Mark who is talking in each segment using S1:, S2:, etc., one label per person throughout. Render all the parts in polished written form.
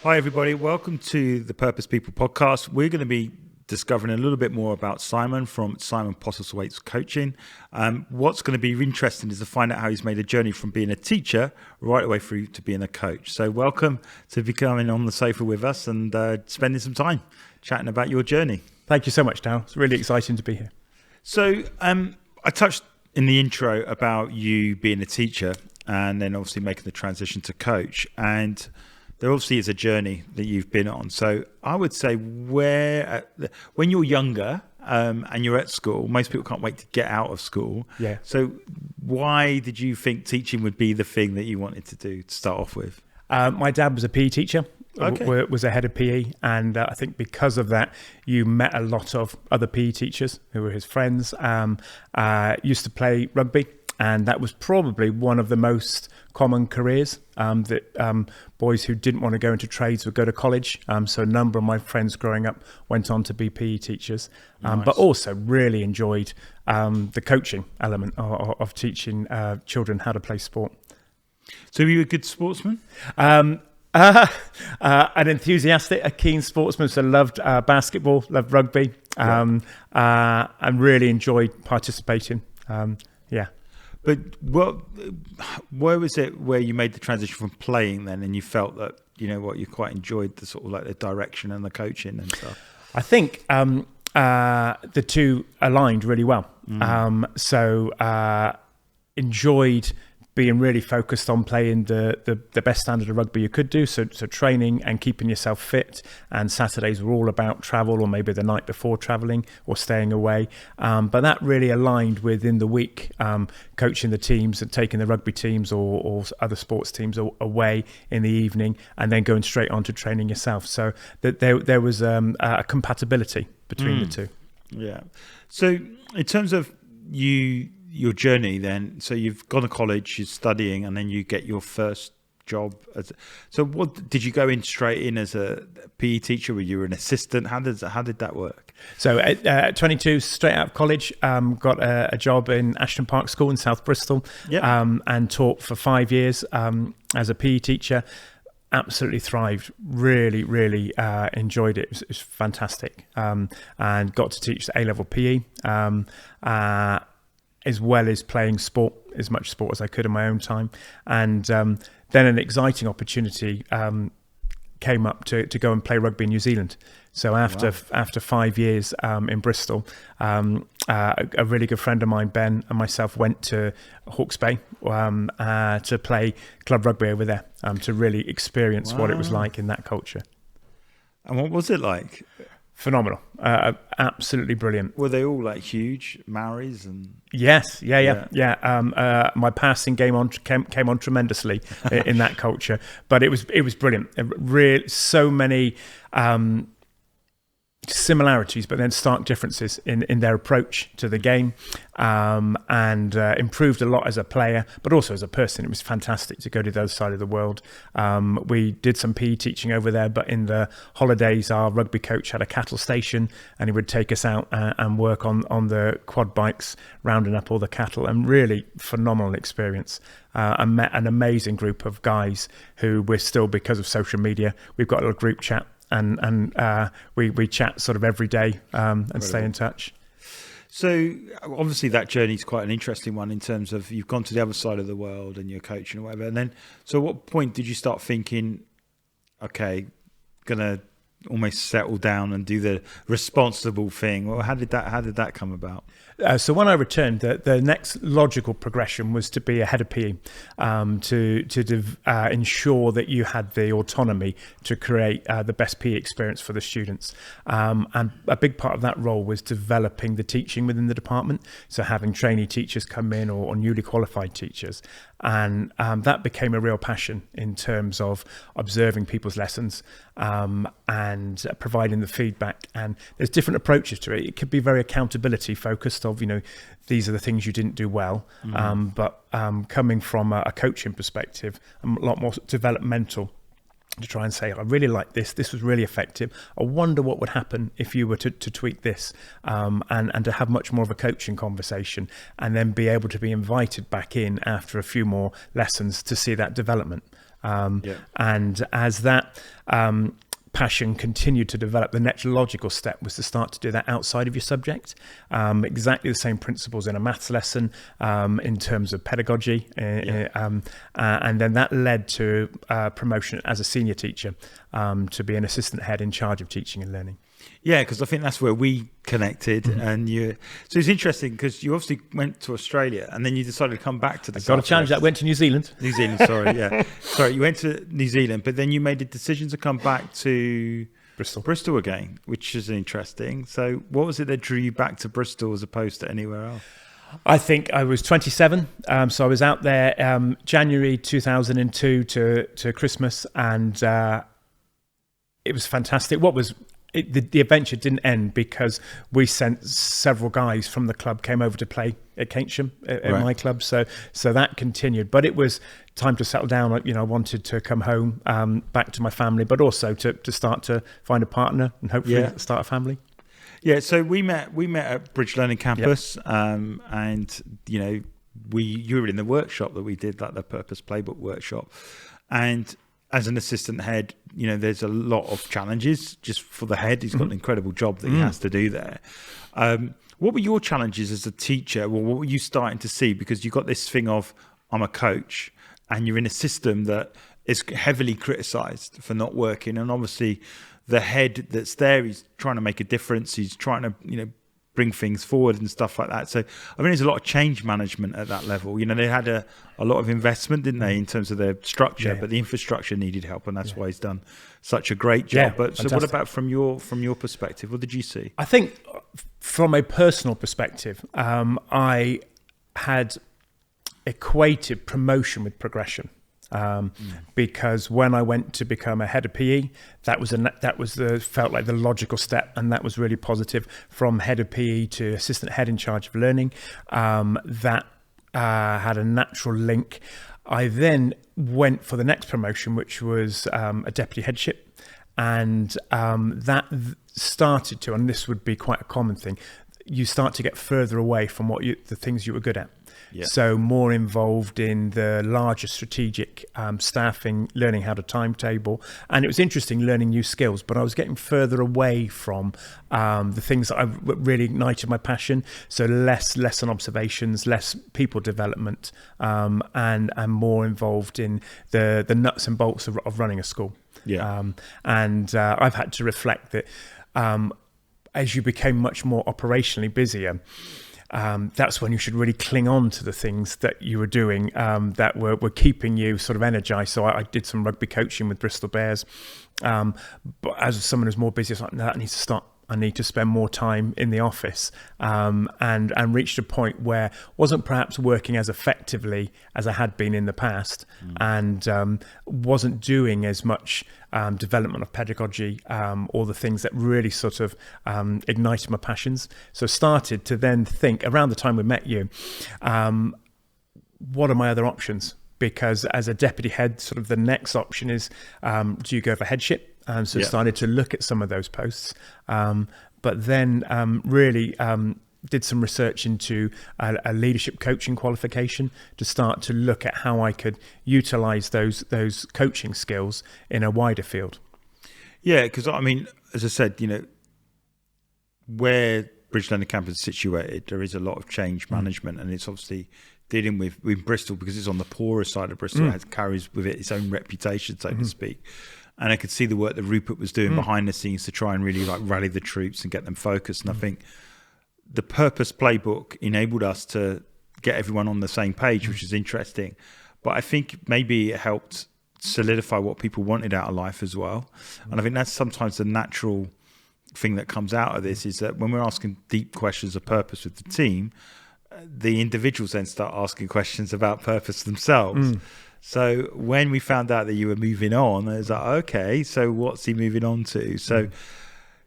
S1: Hi, everybody. Welcome to the Purpose People podcast. We're going to be discovering a little bit more about Simon from Simon Postlethwaite's coaching. What's going to be interesting is to find out how he's made a journey from being a teacher right away through to being a coach. So welcome to becoming on the sofa with us and spending some time chatting about your journey.
S2: Thank you so much, Dal. It's really exciting to be here.
S1: So I touched in the intro about you being a teacher and then obviously making the transition to coach. And there obviously is a journey that you've been on. So I would say when you're younger and you're at school, most people can't wait to get out of school.
S2: Yeah.
S1: So why did you think teaching would be the thing that you wanted to do to start off with?
S2: My dad was a PE teacher,
S1: Okay.
S2: was a head of PE. And I think because of that, you met a lot of other PE teachers who were his friends, used to play rugby. And that was probably one of the most common careers that boys who didn't want to go into trades would go to college. So a number of my friends growing up went on to be PE teachers,
S1: Nice.
S2: but also really enjoyed the coaching element of teaching children how to play sport.
S1: So were you a good sportsman?
S2: An enthusiastic, a keen sportsman, so loved basketball, loved rugby, and really enjoyed participating. Yeah.
S1: But where was it where you made the transition from playing then and you felt that, you know what, you quite enjoyed the sort of like the direction and the coaching and stuff?
S2: I think the two aligned really well. Enjoyed being really focused on playing the best standard of rugby you could do. So training and keeping yourself fit. And Saturdays were all about travel or maybe the night before traveling or staying away. But that really aligned within the week, coaching the teams and taking the rugby teams or other sports teams away in the evening and then going straight on to training yourself. So that there was a compatibility between the two.
S1: Yeah. So in terms of your journey then, so you've gone to college, you're studying, and then you get your first job. So what did you go in straight in as a PE teacher? Were you an assistant? How did that work?
S2: So at 22, straight out of college, got a job in Ashton Park School in South Bristol,
S1: Yep.
S2: And taught for 5 years as a PE teacher. Absolutely thrived, really enjoyed it. It was fantastic, and got to teach A-level PE, as well as playing sport, as much sport as I could in my own time. And then an exciting opportunity came up to go and play rugby in New Zealand. So after 5 years in Bristol, a really good friend of mine, Ben, and myself went to Hawke's Bay to play club rugby over there, to really experience what it was like in that culture.
S1: And what was it like?
S2: Phenomenal, absolutely brilliant.
S1: Were they all like huge Maoris and?
S2: Yes, yeah. My passing came on tremendously in that culture, but it was brilliant. Really, so many similarities, but then stark differences in their approach to the game, and improved a lot as a player, but also as a person. It was fantastic to go to the other side of the world. We did some PE teaching over there, but in the holidays, our rugby coach had a cattle station, and he would take us out and work on the quad bikes, rounding up all the cattle, and really phenomenal experience. I met an amazing group of guys who we're still, because of social media, we've got a little group chat. And we chat sort of every day and stay in touch.
S1: So obviously that journey is quite an interesting one in terms of you've gone to the other side of the world and you're coaching or whatever. And then, so at what point did you start thinking, okay, gonna almost settle down and do the responsible thing? Or how did that come about?
S2: So when I returned, the next logical progression was to be a head of PE, to ensure that you had the autonomy to create the best PE experience for the students. And a big part of that role was developing the teaching within the department. So having trainee teachers come in or newly qualified teachers. And that became a real passion in terms of observing people's lessons and providing the feedback. And there's different approaches to it. It could be very accountability focused of, these are the things you didn't do well. But coming from a coaching perspective, a lot more developmental, to try and say, I really like this. This was really effective. I wonder what would happen if you were to tweak this, and to have much more of a coaching conversation, and then be able to be invited back in after a few more lessons to see that development. And as that passion continued to develop, the next logical step was to start to do that outside of your subject. Exactly the same principles in a maths lesson, in terms of pedagogy, and then that led to promotion as a senior teacher, to be an assistant head in charge of teaching and learning.
S1: Yeah, because I think that's where we connected, and so it's interesting because you obviously went to Australia and then you decided to come back to the.
S2: Got to challenge that. Went to New Zealand.
S1: New Zealand, sorry, you went to New Zealand, but then you made a decision to come back to Bristol again, which is interesting. So, what was it that drew you back to Bristol as opposed to anywhere else?
S2: I think I was 27, so I was out there January 2002 to Christmas, and it was fantastic. The adventure didn't end because we sent several guys from the club came over to play at Keynsham at my club. So that continued, but it was time to settle down. I wanted to come home, back to my family, but also to start to find a partner and hopefully start a family. Yeah.
S1: So we met at Bridge Learning Campus, and you were in the workshop that we did, like the Purpose Playbook workshop, and as an assistant head, there's a lot of challenges just for the head. He's got an incredible job that he has to do there. What were your challenges as a teacher? Well, what were you starting to see? Because you got this thing of, I'm a coach, and you're in a system that is heavily criticised for not working. And obviously the head that's there, he's trying to make a difference. He's trying to, bring things forward and stuff like that. So I mean, there's a lot of change management at that level. They had a lot of investment, didn't they, in terms of their structure, but the infrastructure needed help, and that's why he's done such a great job. But fantastic. So what about from your perspective? What did you see?
S2: I think from a personal perspective, I had equated promotion with progression. Because when I went to become a head of PE, felt like the logical step, and that was really positive. From head of PE to assistant head in charge of learning, that had a natural link. I then went for the next promotion, which was a deputy headship, and that started to, and this would be quite a common thing, you start to get further away from the things you were good at. Yeah. So more involved in the larger strategic staffing, learning how to timetable. And it was interesting learning new skills, but I was getting further away from the things that really ignited my passion. So less lesson observations, less people development, and more involved in the nuts and bolts of running a school. Yeah. And I've had to reflect that as you became much more operationally busier, that's when you should really cling on to the things that you were doing that were keeping you sort of energized. So I did some rugby coaching with Bristol Bears, but as someone who's more busy, I was like, no, I need to spend more time in the office, and reached a point where wasn't perhaps working as effectively as I had been in the past, and wasn't doing as much development of pedagogy, or the things that really sort of ignited my passions. So started to then think, around the time we met you, what are my other options? Because as a deputy head, sort of the next option is, do you go for headship? So started to look at some of those posts, but then really did some research into a leadership coaching qualification to start to look at how I could utilize those coaching skills in a wider field.
S1: Yeah, because I mean, as I said, where Bridge Learning Campus is situated, there is a lot of change management, and it's obviously dealing with Bristol, because it's on the poorer side of Bristol. It carries with it its own reputation, so to speak. And I could see the work that Rupert was doing behind the scenes to try and really rally the troops and get them focused. And I think the Purpose Playbook enabled us to get everyone on the same page, which is interesting. But I think maybe it helped solidify what people wanted out of life as well. And I think that's sometimes the natural thing that comes out of this, is that when we're asking deep questions of purpose with the team, the individuals then start asking questions about purpose themselves. So when we found out that you were moving on, it was like, okay, so what's he moving on to? So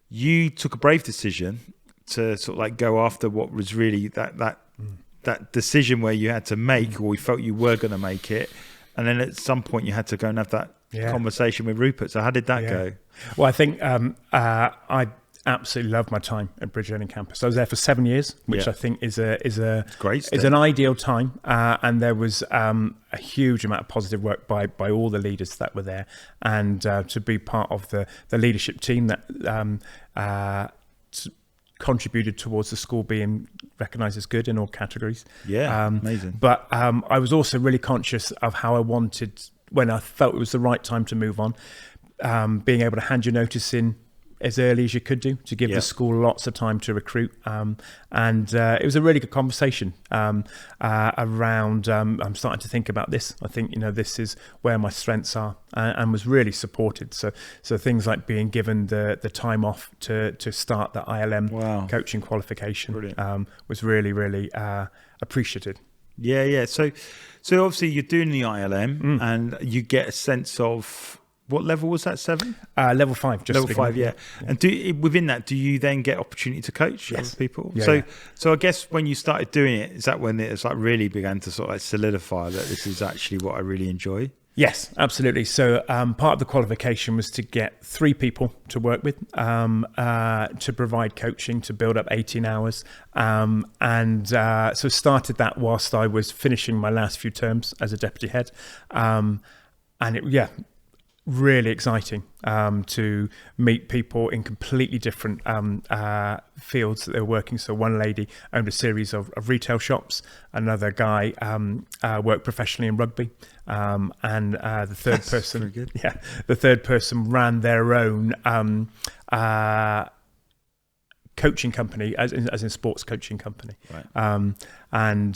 S1: you took a brave decision to sort of go after what was really that decision where you had to make, or we felt you were going to make it. And then at some point you had to go and have that conversation with Rupert. So how did that go?
S2: Well, I think I absolutely loved my time at Bridge Learning Campus. I was there for 7 years, which I think is an ideal time. And there was a huge amount of positive work by all the leaders that were there, and to be part of the leadership team that contributed towards the school being recognised as good in all categories.
S1: Amazing.
S2: But I was also really conscious of how I wanted, when I felt it was the right time to move on, being able to hand your notice in as early as you could do, to give the school lots of time to recruit. And it was a really good conversation around, I'm starting to think about this. I think, this is where my strengths are, and was really supported. So things like being given the time off to start the ILM coaching qualification was really, really appreciated.
S1: Yeah. So obviously you're doing the ILM and you get a sense of, what level was that? 7?
S2: Level 5.
S1: Level 5, yeah. And within that, do you then get opportunity to coach other people? So I guess when you started doing it, is that when it's like really began to sort of like solidify that this is actually what I really enjoy?
S2: Yes, absolutely. So part of the qualification was to get 3 people to work with, to provide coaching, to build up 18 hours. So started that whilst I was finishing my last few terms as a deputy head. And really exciting to meet people in completely different fields that they were working. So one lady owned a series of retail shops, another guy worked professionally in rugby, and the third person ran their own coaching company, as in sports coaching company. Right.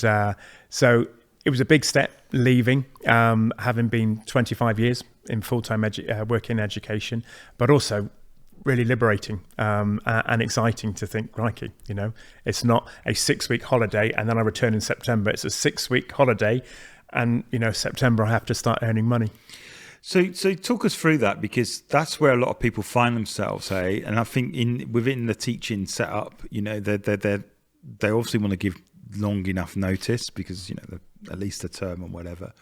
S2: So it was a big step leaving, having been 25 years in full-time work in education, but also really liberating and exciting to think, crikey, it's not a 6-week holiday and then I return in September. It's a 6-week holiday, and September I have to start earning money.
S1: So talk us through that, because that's where a lot of people find themselves, and I think within the teaching setup, they obviously want to give long enough notice because at least a term or whatever,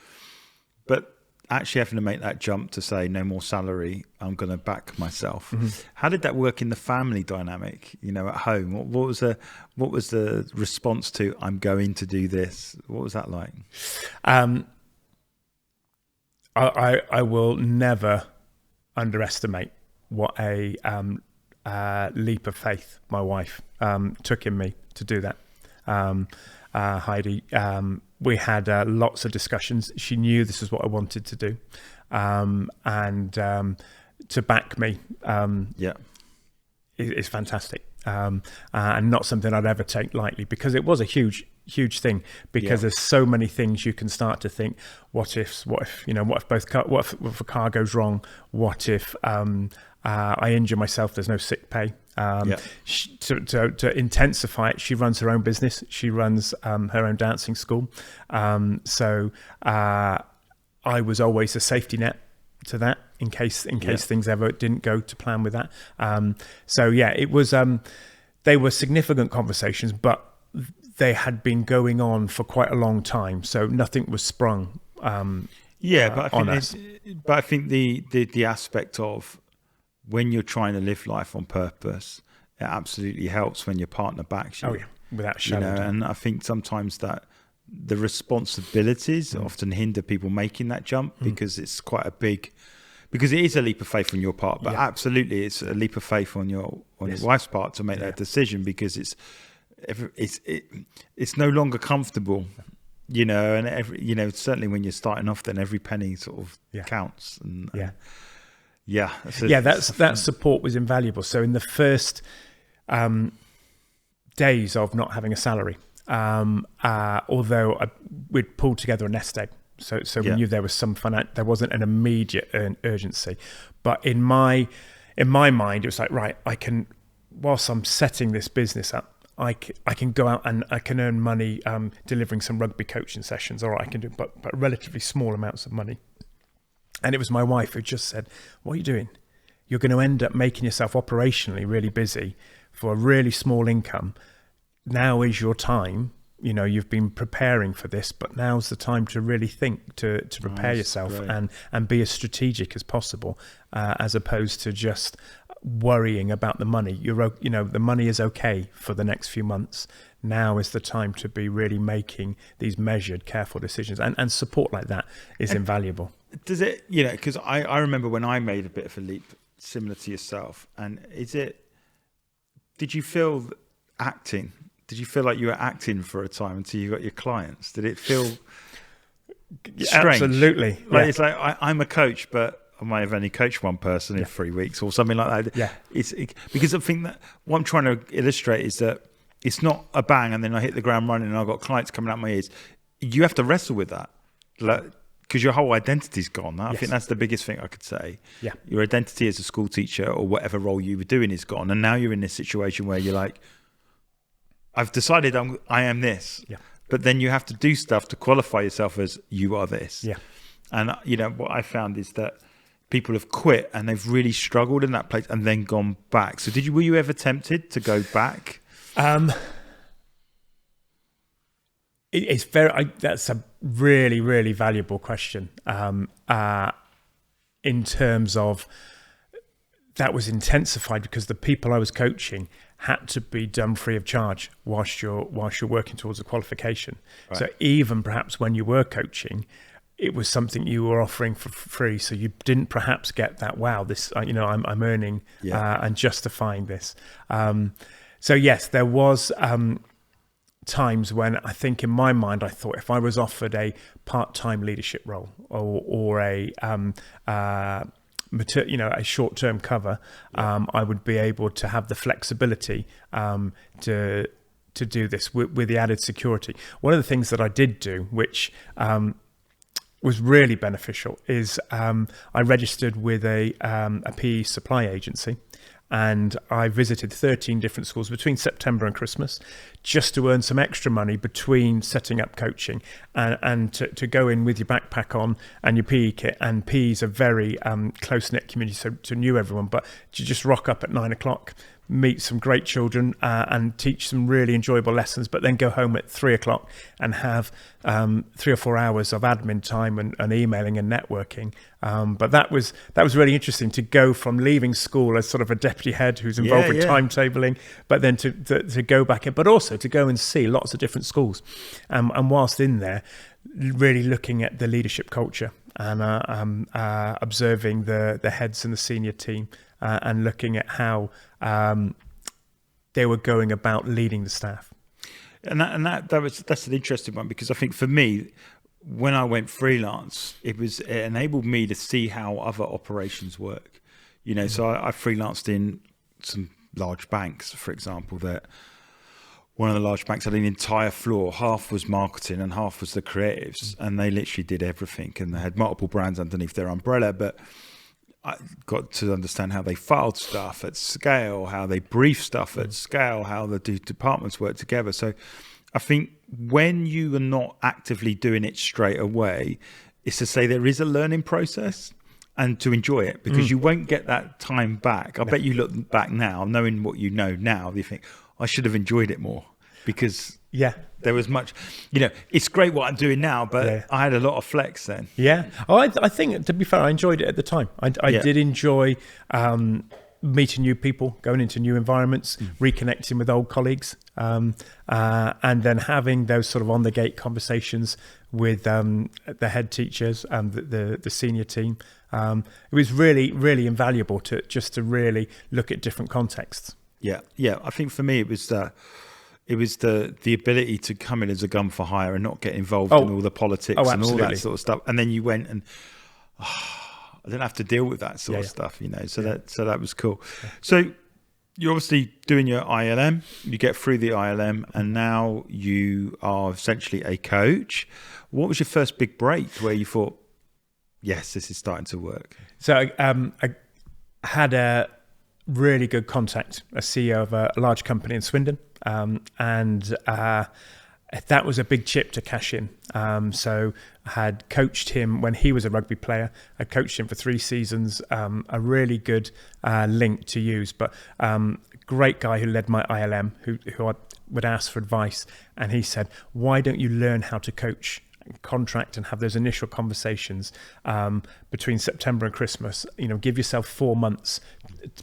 S1: but actually having to make that jump to say no more salary, I'm going to back myself. How did that work in the family dynamic, at home? What was the response to I'm going to do this? What was that like?
S2: I will never underestimate what a leap of faith my wife took in me to do that. Heidi, we had lots of discussions. She knew this is what I wanted to do, and to back me is fantastic, and not something I'd ever take lightly, because it was a huge thing, because there's so many things you can start to think, what if a car goes wrong, what if I injure myself, there's no sick pay. To intensify it, she runs her own business. She runs her own dancing school. So I was always a safety net to that in case things ever didn't go to plan with that. It was. They were significant conversations, but they had been going on for quite a long time. So nothing was sprung. But I think the aspect of, when you're trying to live life on purpose, it absolutely helps when your partner backs you. Without shadow.
S1: And I think sometimes that the responsibilities often hinder people making that jump, because it's quite a big, because it is a leap of faith on your part, but absolutely it's a leap of faith on your wife's part to make that decision, because it's no longer comfortable, and certainly when you're starting off, then every penny sort of counts. That support was invaluable. So in the first days of not having a salary, although we'd pulled together a nest egg, so we knew there was some there wasn't an immediate urgency, but in my mind it was like, right, I can, whilst I'm setting this business up, I can go out and I can earn money delivering some rugby coaching sessions, or I can do but relatively small amounts of money. And it was my wife who just said, what are you doing? You're going to end up making yourself operationally really busy for a really small income. Now is your time. You've been preparing for this, but now's the time to really think, to prepare yourself and be as strategic as possible, as opposed to just
S2: worrying about the money. The money is okay for the next few months. Now is the time to be really making these measured, careful decisions, and support like that is invaluable.
S1: Does it, because I remember when I made a bit of a leap similar to yourself, and did you feel acting? Did you feel like you were acting for a time until you got your clients? Did it feel strange?
S2: Absolutely.
S1: It's like I'm a coach, but I might have only coached one person in 3 weeks or something like that.
S2: Yeah.
S1: Because I think that what I'm trying to illustrate is that it's not a bang and then I hit the ground running and I've got clients coming out my ears. You have to wrestle with that. Because your whole identity's gone. I think that's the biggest thing I could say.
S2: Yeah.
S1: Your identity as a school teacher or whatever role you were doing is gone. And now you're in this situation where you're like, I've decided I am this.
S2: Yeah.
S1: But then you have to do stuff to qualify yourself as you are this.
S2: Yeah.
S1: And, what I found is that people have quit and they've really struggled in that place and then gone back. So were you ever tempted to go back?
S2: That's a really, really valuable question. In terms of that was intensified because the people I was coaching had to be done free of charge whilst you're working towards a qualification. Right. So even perhaps when you were coaching, it was something you were offering for free. So you didn't perhaps get that, wow, this, I'm earning and justifying this. So yes, there was times when I think in my mind, I thought if I was offered a part-time leadership role or a short-term cover, I would be able to have the flexibility to do this with the added security. One of the things that I did do, which was really beneficial, is I registered with a PE supply agency. And I visited 13 different schools between September and Christmas just to earn some extra money between setting up coaching and to go in with your backpack on and your PE kit. And PE is a very close-knit community, so to knew everyone, but to just rock up at 9 o'clock, meet some great children and teach some really enjoyable lessons, but then go home at 3 o'clock and have 3 or 4 hours of admin time and emailing and networking. But that was really interesting to go from leaving school as sort of a deputy head who's involved with timetabling, but then to go back in, but also to go and see lots of different schools. And whilst in there, really looking at the leadership culture and observing the heads and the senior team and looking at how they were going about leading the staff. That's an interesting one, because I think for me, when I went freelance, it enabled me to see how other operations work. So I freelanced in some large banks, for example, that one of the large banks had an entire floor. Half was marketing and half was the creatives, and they literally did everything. And they had multiple brands underneath their umbrella, but I got to understand how they filed stuff at scale, how they brief stuff at scale, how the departments work together. So I think when you are not actively doing it straight away, it's to say there is a learning process and to enjoy it, because you won't get that time back. I bet you look back now, knowing what you know now, you think, I should have enjoyed it more, because there was much, it's great what I'm doing now, but I had a lot of flex then. Yeah. Oh, I think, to be fair, I enjoyed it at the time. I did enjoy meeting new people, going into new environments, reconnecting with old colleagues, and then having those sort of on the gate conversations with the head teachers and the senior team. It was really, really invaluable to really look at different contexts.
S1: Yeah. I think for me, it was the ability to come in as a gun for hire and not get involved in all the politics and all that sort of stuff. And then you went and I didn't have to deal with that sort of stuff, So that was cool. Yeah. So you're obviously doing your ILM. You get through the ILM, and now you are essentially a coach. What was your first big break where you thought, yes, this is starting to work?
S2: So I had a really good contact, a CEO of a large company in Swindon, and that was a big chip to cash in. So I had coached him when he was a rugby player. I coached him for 3 seasons, a really good link to use, but great guy who led my ILM, who I would ask for advice. And he said, why don't you learn how to coach contract and have those initial conversations between September and Christmas. Give yourself 4 months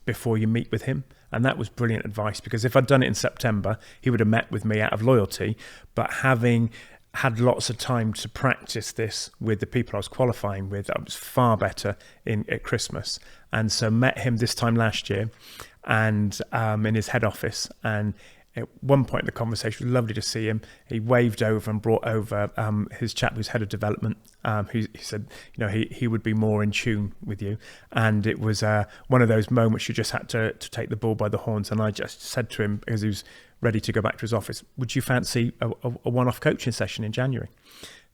S2: before you meet with him. And that was brilliant advice, because if I'd done it in September, he would have met with me out of loyalty. But having had lots of time to practice this with the people I was qualifying with, I was far better at Christmas. And so met him this time last year, and in his head office. And at one point in the conversation, it was lovely to see him. He waved over and brought over his chap who's head of development. He said, he would be more in tune with you. And it was one of those moments you just had to take the bull by the horns. And I just said to him, as he was ready to go back to his office, would you fancy a one-off coaching session in January?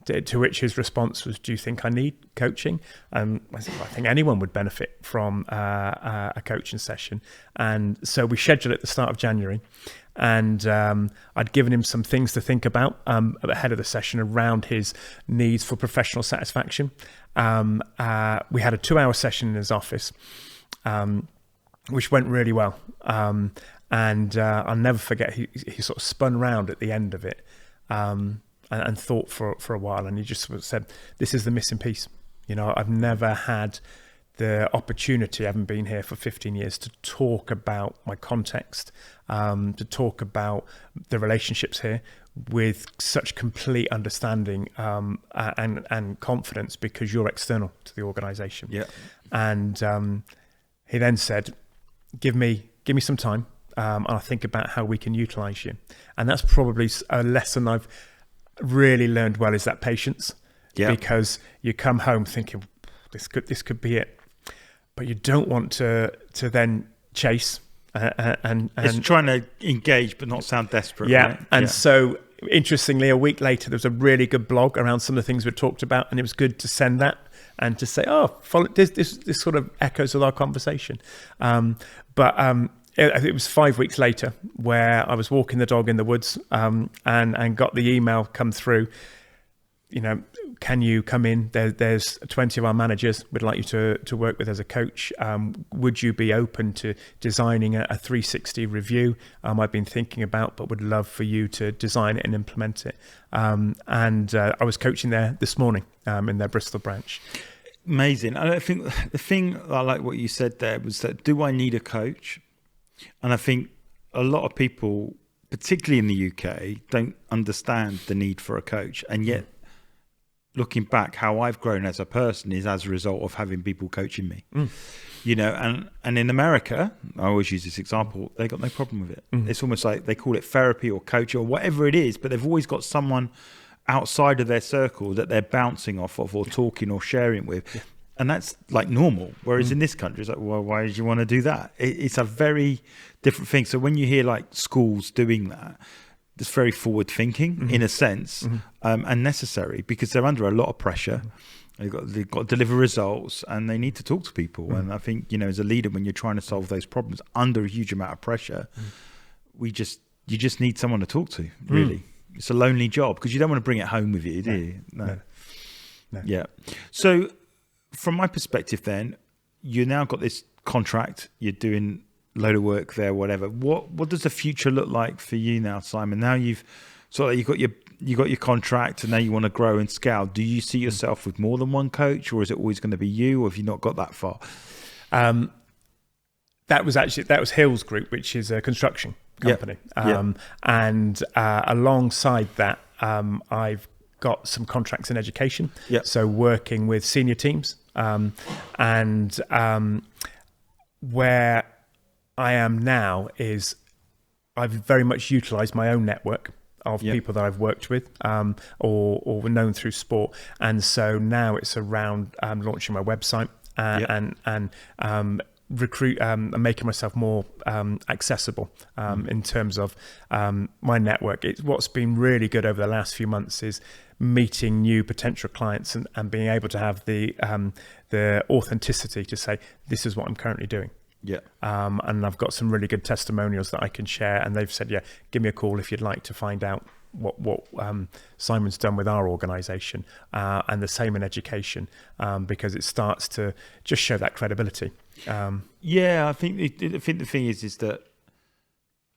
S2: To which his response was, do you think I need coaching? I said, I think anyone would benefit from a coaching session. And so we scheduled it at the start of January. And I'd given him some things to think about ahead of the session around his needs for professional satisfaction. We had a 2-hour session in his office, which went really well. And I'll never forget, he sort of spun round at the end of it and thought for a while. And he just sort of said, this is the missing piece. I've never had the opportunity, having been here for 15 years, to talk about my context, to talk about the relationships here with such complete understanding and confidence, because you're external to the organisation.
S1: Yeah.
S2: And he then said, give me some time, and I'll think about how we can utilise you. And that's probably a lesson I've really learned well, is that patience.
S1: Yeah.
S2: Because you come home thinking, this could be it. But you don't want to then chase and
S1: it's trying to engage but not sound desperate.
S2: Yeah.
S1: Right?
S2: And so interestingly, a week later, there was a really good blog around some of the things we talked about, and it was good to send that and to say, follow this sort of echoes with our conversation. But it was 5 weeks later where I was walking the dog in the woods and got the email come through. Can you come in? There's 20 of our managers we'd like you to work with as a coach. Would you be open to designing a 360 review? I've been thinking about, but would love for you to design it and implement it. And I was coaching there this morning in their Bristol branch.
S1: Amazing. And I think the thing I like what you said there was that, do I need a coach? And I think a lot of people, particularly in the UK, don't understand the need for a coach. And yet, looking back, how I've grown as a person is as a result of having people coaching me. And in America, I always use this example, they got no problem with it. It's almost like they call it therapy or coach or whatever it is, but they've always got someone outside of their circle that they're bouncing off of or talking or sharing with. And that's like normal. Whereas in this country, it's like, well, why did you want to do that? It's a very different thing. So when you hear like schools doing that, it's very forward thinking in a sense, and necessary, because they're under a lot of pressure. They've got to deliver results, and they need to talk to people. And I think, as a leader, when you're trying to solve those problems under a huge amount of pressure, you just need someone to talk to, really. It's a lonely job, because you don't want to bring it home with you, do you? No. Yeah. So from my perspective then, you now got this contract, you're doing load of work there, whatever. What does the future look like for you now, Simon? Now you've got your contract, and now you want to grow and scale. Do you see yourself with more than one coach, or is it always going to be you, or have you not got that far?
S2: That was Hills Group, which is a construction company. And alongside that, I've got some contracts in education. So working with senior teams, and where I am now is I've very much utilised my own network of people that I've worked with or known through sport. And so now it's around launching my website and recruit and making myself more accessible in terms of my network. What's been really good over the last few months is meeting new potential clients and being able to have the authenticity to say, this is what I'm currently doing. And I've got some really good testimonials that I can share, and they've said, give me a call if you'd like to find out what Simon's done with our organisation, and the same in education, because it starts to just show that credibility.
S1: I think the thing is that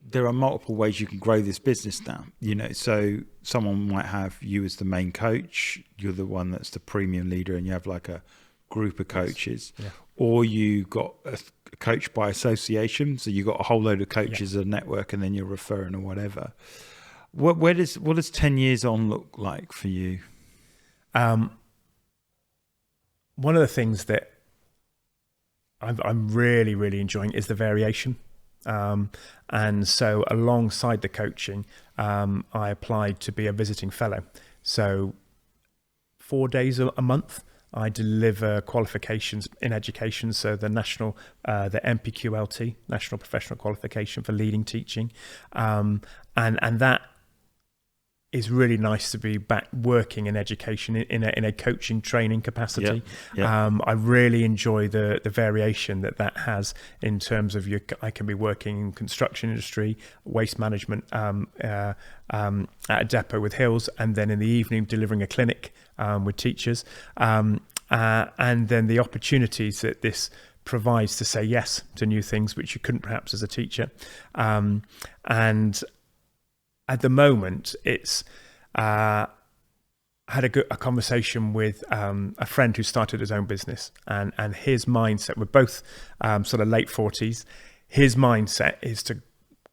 S1: there are multiple ways you can grow this business now, so someone might have you as the main coach, you're the one that's the premium leader, and you have like a group of coaches, or you got a coach by association, so you got a whole load of coaches as a network, and then you're referring or whatever. What does 10 years on look like for you?
S2: One of the things that I'm really, really enjoying is the variation. And so alongside the coaching, I applied to be a visiting fellow. So 4 days a month, I deliver qualifications in education. So the the NPQLT, National Professional Qualification for Leading Teaching. And that is really nice to be back working in education in a coaching training capacity. I really enjoy the variation that has in terms of I can be working in construction industry, waste management at a depot with Hills, and then in the evening delivering a clinic with teachers, and then the opportunities that this provides to say yes to new things which you couldn't perhaps as a teacher, and at the moment, it's had a conversation with a friend who started his own business, and his mindset, we're both sort of late 40s, his mindset is to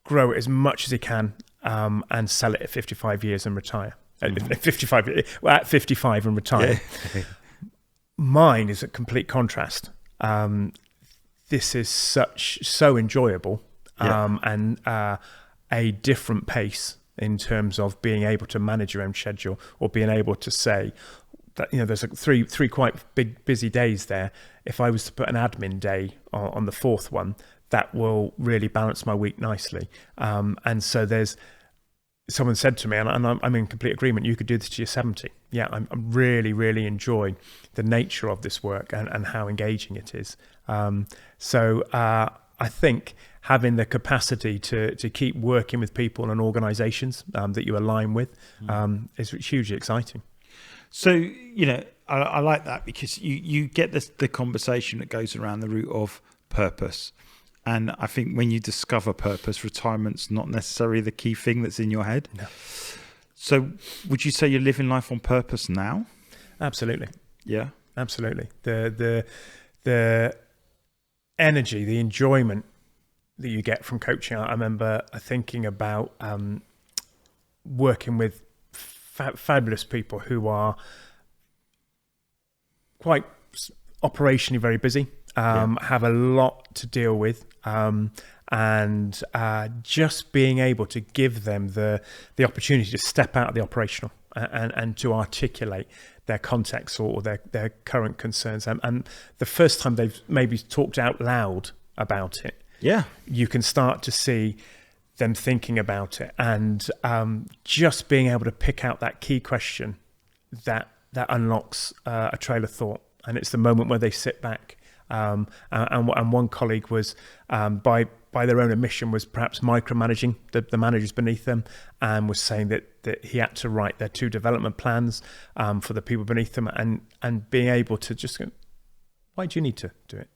S2: grow it as much as he can and sell it at 55 years and retire. At 55 and retire. Yeah. Mine is a complete contrast. This is so enjoyable and a different pace in terms of being able to manage your own schedule, or being able to say that, there's three quite big busy days there. If I was to put an admin day on the fourth one, that will really balance my week nicely. And so someone said to me, and I'm in complete agreement, you could do this to your 70. Yeah, I'm really, really enjoying the nature of this work and how engaging it is. So I think having the capacity to keep working with people and organizations that you align with is hugely exciting.
S1: So, I like that, because you get the conversation that goes around the root of purpose. And I think when you discover purpose, retirement's not necessarily the key thing that's in your head.
S2: No.
S1: So would you say you're living life on purpose now?
S2: Absolutely.
S1: Yeah.
S2: Absolutely. The energy, the enjoyment that you get from coaching. I remember thinking about working with fabulous people who are quite operationally very busy, have a lot to deal with, and just being able to give them the opportunity to step out of the operational and to articulate their context or their current concerns. And the first time they've maybe talked out loud about it, you can start to see them thinking about it, and just being able to pick out that key question that unlocks a trail of thought. And it's the moment where they sit back. And one colleague was, by their own admission, was perhaps micromanaging the managers beneath them, and was saying that he had to write their 2 development plans for the people beneath them, and being able to just go, why do you need to do it?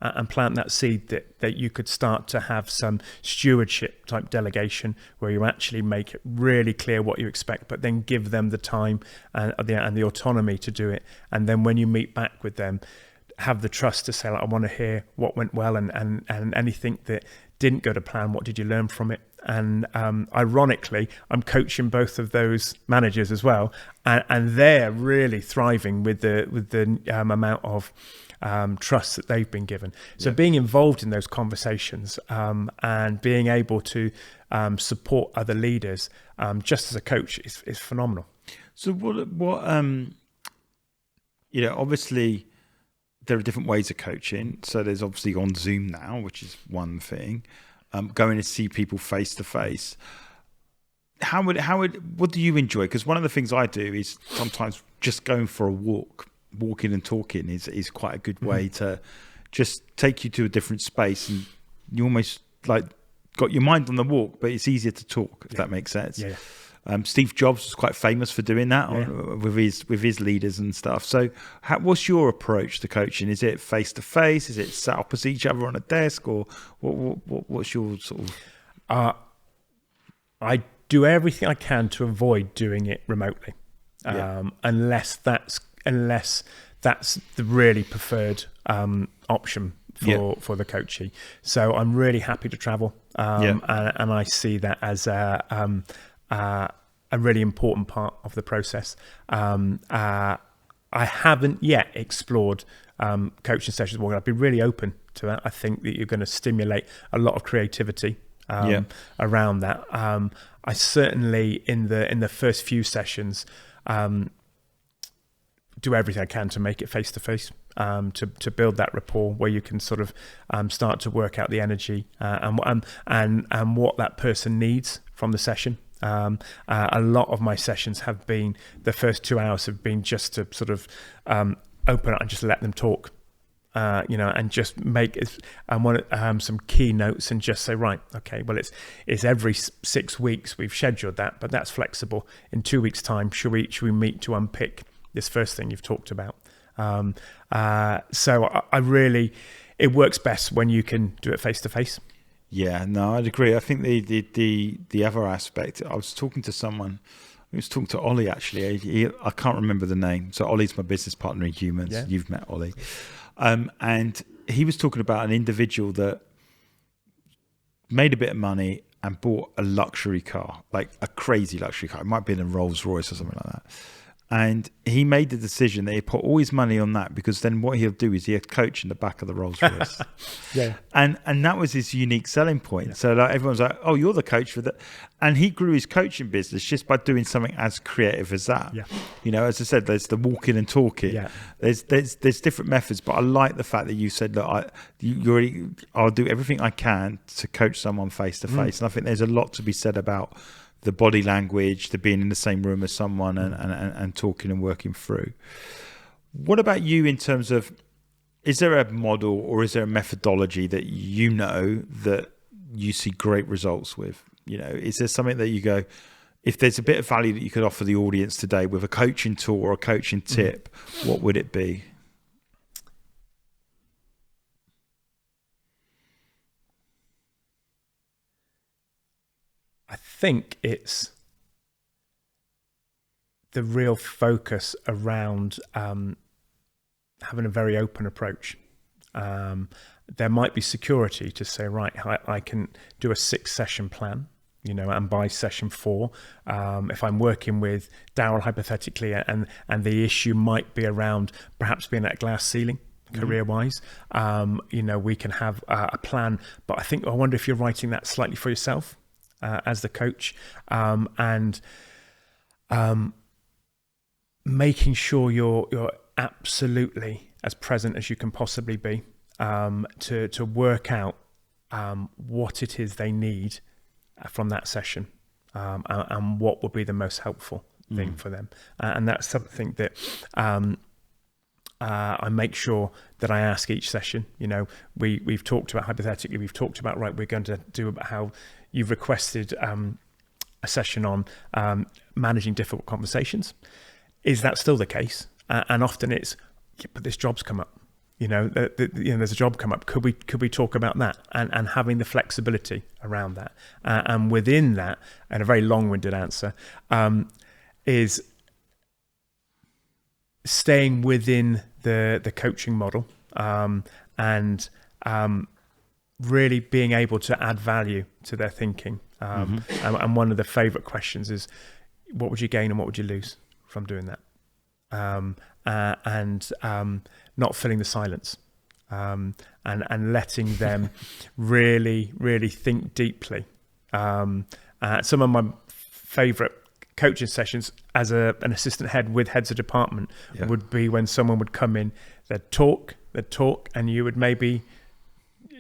S2: And plant that seed that you could start to have some stewardship type delegation, where you actually make it really clear what you expect, but then give them the time and the autonomy to do it. And then when you meet back with them, have the trust to say, like, I want to hear what went well, and anything that didn't go to plan, what did you learn from it? And ironically, I'm coaching both of those managers as well, and they're really thriving with the amount of trust that they've been given. So being involved in those conversations and being able to support other leaders just as a coach is phenomenal.
S1: So what obviously there are different ways of coaching. So there's obviously on Zoom now, which is one thing. Going to see people face to face. What do you enjoy? Because one of the things I do is sometimes just going for a walk. Walking and talking is quite a good way to just take you to a different space, and you almost like got your mind on the walk, but it's easier to talk, if that makes sense.
S2: Yeah.
S1: Steve Jobs was quite famous for doing that with his leaders and stuff. So what's your approach to coaching? Is it face to face? Is it sat opposite each other on a desk, or what's your sort of?
S2: I do everything I can to avoid doing it remotely, unless that's the really preferred option for the coachee. So I'm really happy to travel, and I see that as a really important part of the process. I haven't yet explored coaching sessions. Well, I'd be really open to that. I think that you're going to stimulate a lot of creativity around that. I certainly in the first few sessions do everything I can to make it face to face, to build that rapport where you can sort of start to work out the energy and what that person needs from the session. A lot of my sessions have been, the first 2 hours have been just to sort of open up and just let them talk, and just make some key notes and just say, right, okay, well, it's every 6 weeks we've scheduled that, but that's flexible. In 2 weeks' time, should we meet to unpick this first thing you've talked about? So I really, it works best when you can do it face to face.
S1: Yeah, no, I'd agree. I think the other aspect, I was talking to someone, I was talking to Ollie actually. I can't remember the name. So Ollie's my business partner in Humans. Yeah. You've met Ollie. And he was talking about an individual that made a bit of money and bought a luxury car, like a crazy luxury car. It might be in a Rolls Royce or something like that. And he made the decision that he put all his money on that, because then what he'll do is he'll coach in the back of the Rolls Royce. And that was his unique selling point. Yeah. So like everyone's like, oh, you're the coach for that. And he grew his coaching business just by doing something as creative as that. Yeah. As I said, there's the walking and talking. Yeah. There's different methods, but I like the fact that you said, look, I'll do everything I can to coach someone face to face. And I think there's a lot to be said about the body language, the being in the same room as someone and talking and working through. What about you in terms of, is there a model or is there a methodology that that you see great results with? Is there something that you go, if there's a bit of value that you could offer the audience today with a coaching tool or a coaching tip, what would it be?
S2: I think it's the real focus around having a very open approach. There might be security to say, right, I can do a 6-session plan, and by session 4, if I'm working with Darryl hypothetically, and the issue might be around perhaps being at a glass ceiling career-wise, we can have a plan. But I wonder if you're writing that slightly for yourself, as the coach, and making sure you're absolutely as present as you can possibly be, to work out what it is they need from that session, and what will be the most helpful thing for them. And that's something that I make sure that I ask each session. We've talked about, hypothetically, right, we're going to do about how you've requested a session on managing difficult conversations. Is that still the case? And often it's, but this job's come up. There's a job come up. Could we talk about that? And having the flexibility around that. And within that, and a very long-winded answer, is staying within the coaching model, and really being able to add value to their thinking. And one of the favorite questions is, what would you gain and what would you lose from doing that? And not filling the silence, and letting them really, really think deeply. Some of my favorite coaching sessions as an assistant head with heads of department would be when someone would come in, they'd talk, and you would maybe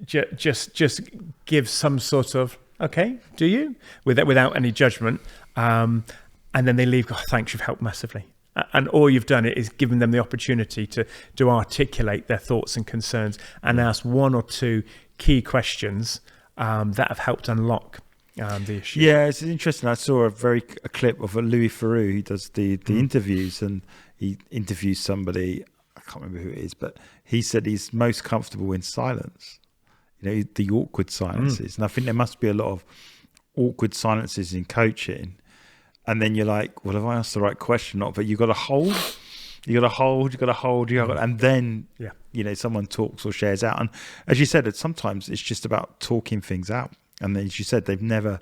S2: just give some sort of, okay, do you? Without any judgment. And then they leave, oh, thanks, you've helped massively. And all you've done is given them the opportunity to articulate their thoughts and concerns and ask 1 or 2 key questions that have helped unlock the issue. Yeah,
S1: it's interesting. I saw a clip of Louis Theroux, who does the interviews, and he interviews somebody, I can't remember who it is, but he said he's most comfortable in silence, the awkward silences. And I think there must be a lot of awkward silences in coaching, and then you're like, well, have I asked the right question? Not, but you got to hold. And then, someone talks or shares out. And as you said, sometimes it's just about talking things out. And then, as you said, they've never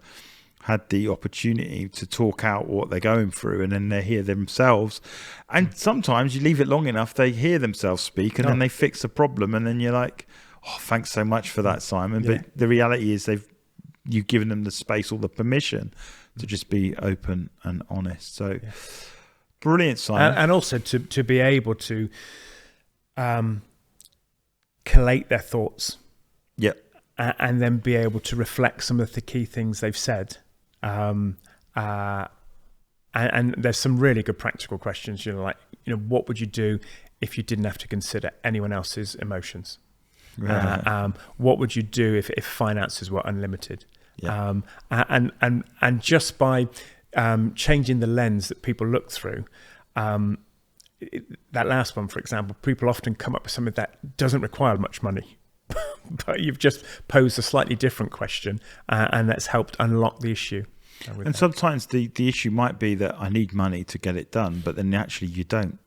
S1: had the opportunity to talk out what they're going through, and then they hear themselves. And sometimes you leave it long enough, they hear themselves speak, and then they fix the problem. And then you're like, oh, thanks so much for that, Simon. But the reality is you've given them the space or the permission to just be open and honest. So brilliant, Simon.
S2: And also to be able to collate their thoughts.
S1: Yeah.
S2: And then be able to reflect some of the key things they've said. And there's some really good practical questions, what would you do if you didn't have to consider anyone else's emotions? Right. What would you do if finances were unlimited? Yeah. And just by changing the lens that people look through, that last one, for example, people often come up with something that doesn't require much money, but you've just posed a slightly different question, and that's helped unlock the issue.
S1: And sometimes the issue might be that I need money to get it done, but then actually you don't.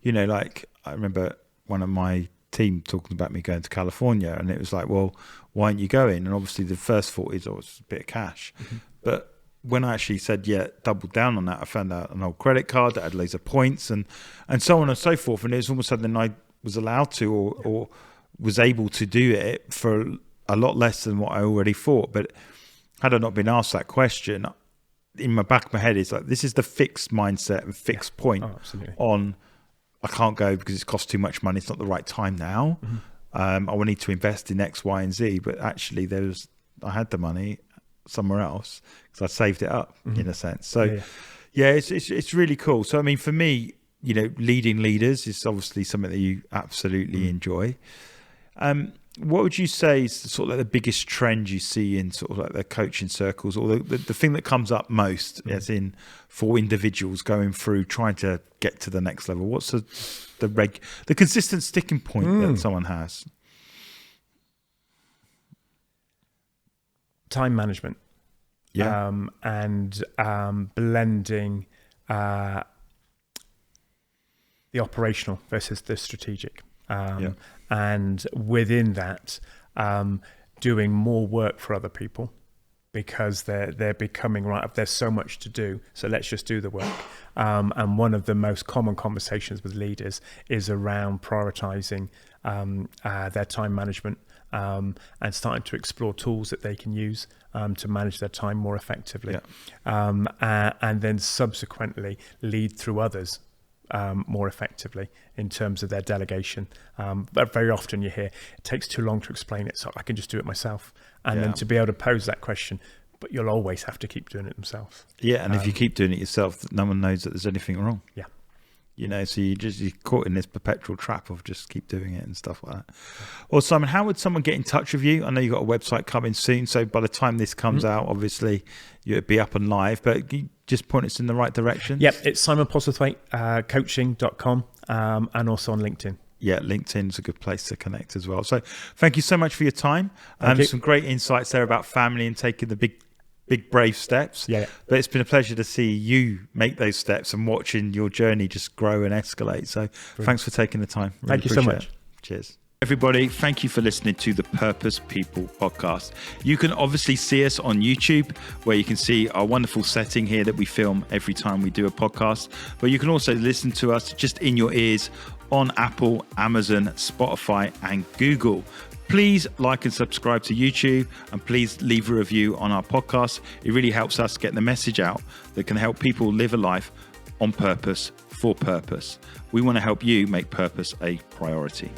S1: Like I remember one of my team talking about me going to California, and it was like, well, why aren't you going? And obviously the first thought is, oh, it's a bit of cash. But when I actually said, doubled down on that, I found out an old credit card that had loads of points and so on and so forth. And it was almost something I was allowed to or was able to do it for a lot less than what I already thought. But had I not been asked that question, in my back of my head, it's like, this is the fixed mindset and fixed point on, I can't go because it's cost too much money. It's not the right time now. I will need to invest in X, Y, and Z. But actually, I had the money somewhere else because I saved it up in a sense. So, it's really cool. So, I mean, for me, leading leaders is obviously something that you absolutely enjoy. What would you say is sort of like the biggest trend you see in sort of like the coaching circles, or the thing that comes up most, as in for individuals going through trying to get to the next level? What's the consistent sticking point that someone has?
S2: Time management. And blending the operational versus the strategic. And within that, doing more work for other people because they're becoming, right, there's so much to do, so let's just do the work. And one of the most common conversations with leaders is around prioritizing their time management and starting to explore tools that they can use to manage their time more effectively. And then subsequently lead through others more effectively in terms of their delegation. But very often you hear, it takes too long to explain it, so I can just do it myself. And then to be able to pose that question, but you'll always have to keep doing it themselves. And
S1: if you keep doing it yourself, no one knows that there's anything wrong. So you're caught in this perpetual trap of just keep doing it and stuff like that. Well, Simon, how would someone get in touch with you? I know you've got a website coming soon, so by the time this comes out, obviously you'll be up and live, but you just point us in the right direction.
S2: It's Simon Postlethwaite, coaching.com, and also on LinkedIn.
S1: LinkedIn's a good place to connect as well. So thank you so much for your time. Some great insights there about family and taking the big brave steps. But it's been a pleasure to see you make those steps and watching your journey just grow and escalate. So thanks for taking the time.
S2: Thank you so much.
S1: Cheers. Everybody, thank you for listening to the Purpose People podcast. You can obviously see us on YouTube, where you can see our wonderful setting here that we film every time we do a podcast. But you can also listen to us just in your ears on Apple, Amazon, Spotify, and Google. Please like and subscribe to YouTube, and please leave a review on our podcast. It really helps us get the message out that can help people live a life on purpose, for purpose. We want to help you make purpose a priority.